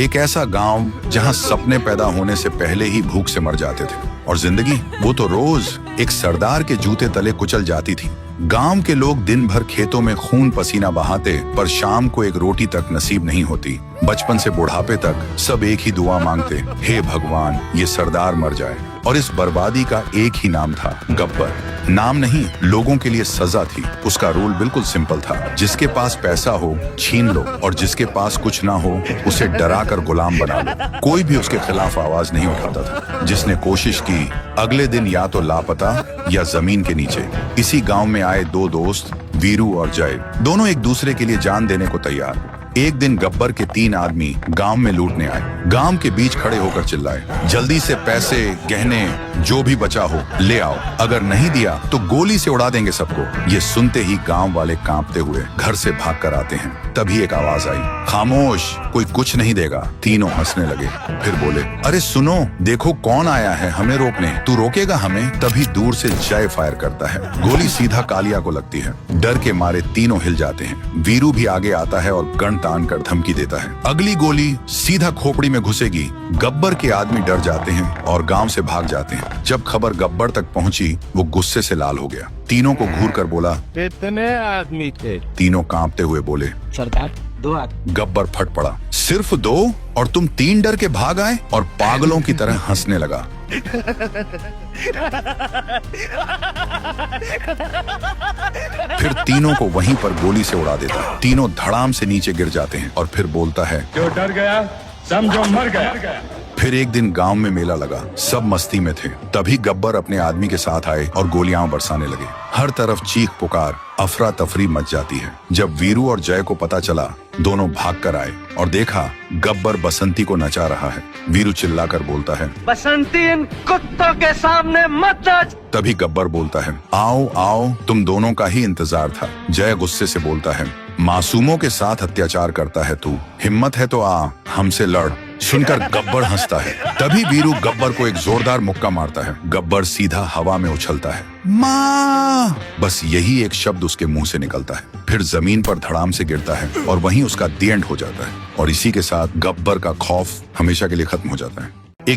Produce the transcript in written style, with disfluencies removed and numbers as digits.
एक ऐसा गांव जहां सपने पैदा होने से पहले ही भूख से मर जाते थे, और जिंदगी वो तो रोज एक सरदार के जूते तले कुचल जाती थी। गांव के लोग दिन भर खेतों में खून पसीना बहाते, पर शाम को एक रोटी तक नसीब नहीं होती। बचपन से बुढ़ापे तक सब एक ही दुआ मांगते, हे भगवान ये सरदार मर जाए। और इस बर्बादी का एक ही नाम था, गब्बर। नाम नहीं, लोगों के लिए सजा थी। उसका रूल बिल्कुल सिंपल था, जिसके पास पैसा हो छीन लो, और जिसके पास कुछ ना हो उसे डरा कर गुलाम बना लो। कोई भी उसके खिलाफ आवाज नहीं उठाता था। जिसने कोशिश की अगले दिन या तो लापता या जमीन के नीचे। इसी गांव में आए दो दोस्त, वीरू और जय, दोनों एक दूसरे के लिए जान देने को तैयार। एक दिन गब्बर के 3 आदमी गांव में लूटने आए। गांव के बीच खड़े होकर चिल्लाए, जल्दी से पैसे गहने जो भी बचा हो ले आओ, अगर नहीं दिया तो गोली से उड़ा देंगे सबको। ये सुनते ही गांव वाले कांपते हुए घर से भाग कर आते हैं। तभी एक आवाज आई, खामोश, कोई कुछ नहीं देगा। तीनों हंसने लगे, फिर बोले, अरे सुनो, देखो कौन आया है हमें रोकने, तू रोकेगा हमें? तभी दूर से जय फायर करता है। गोली सीधा कालिया को लगती है। डर के मारे तीनों हिल जाते हैं। वीरू भी आगे आता है और गन तान कर धमकी देता है, अगली गोली सीधा खोपड़ी में घुसेगी। गब्बर के आदमी डर जाते हैं और गांव से भाग जाते हैं। जब खबर गब्बर तक पहुंची, वो गुस्से से लाल हो गया। तीनों को घूर कर बोला, कितने आदमी थे? तीनों कांपते हुए बोले, सरदार 2 आदमी। गब्बर फट पड़ा, सिर्फ 2? और तुम 3 डर के भाग आए? और पागलों की तरह हंसने लगा। फिर तीनों को वहीं पर गोली से उड़ा देता है। तीनों धड़ाम से नीचे गिर जाते हैं और फिर बोलता है, जो डर गया समझो मर गया। फिर एक दिन गांव में मेला लगा, सब मस्ती में थे। तभी गब्बर अपने आदमी के साथ आए और गोलियां बरसाने लगे। हर तरफ चीख पुकार, अफरा तफरी मच जाती है। जब वीरू और जय को पता चला, दोनों भाग कर आए और देखा गब्बर बसंती को नचा रहा है। वीरू चिल्लाकर बोलता है, बसंती इन कुत्तों के सामने मत नाच। तभी गब्बर बोलता है, आओ आओ, तुम दोनों का ही इंतजार था। जय गुस्से से बोलता है, मासूमों के साथ अत्याचार करता है तू, हिम्मत है तो आ हमसे लड़। सुनकर गब्बर हंसता है। तभी वीरू गब्बर को एक जोरदार मुक्का मारता है। गब्बर सीधा हवा में उछलता है, माँ! बस यही एक शब्द उसके मुंह से निकलता है। फिर जमीन पर धड़ाम से गिरता है और वहीं उसका दी एंड हो जाता है। और इसी के साथ गब्बर का खौफ हमेशा के लिए खत्म हो जाता है।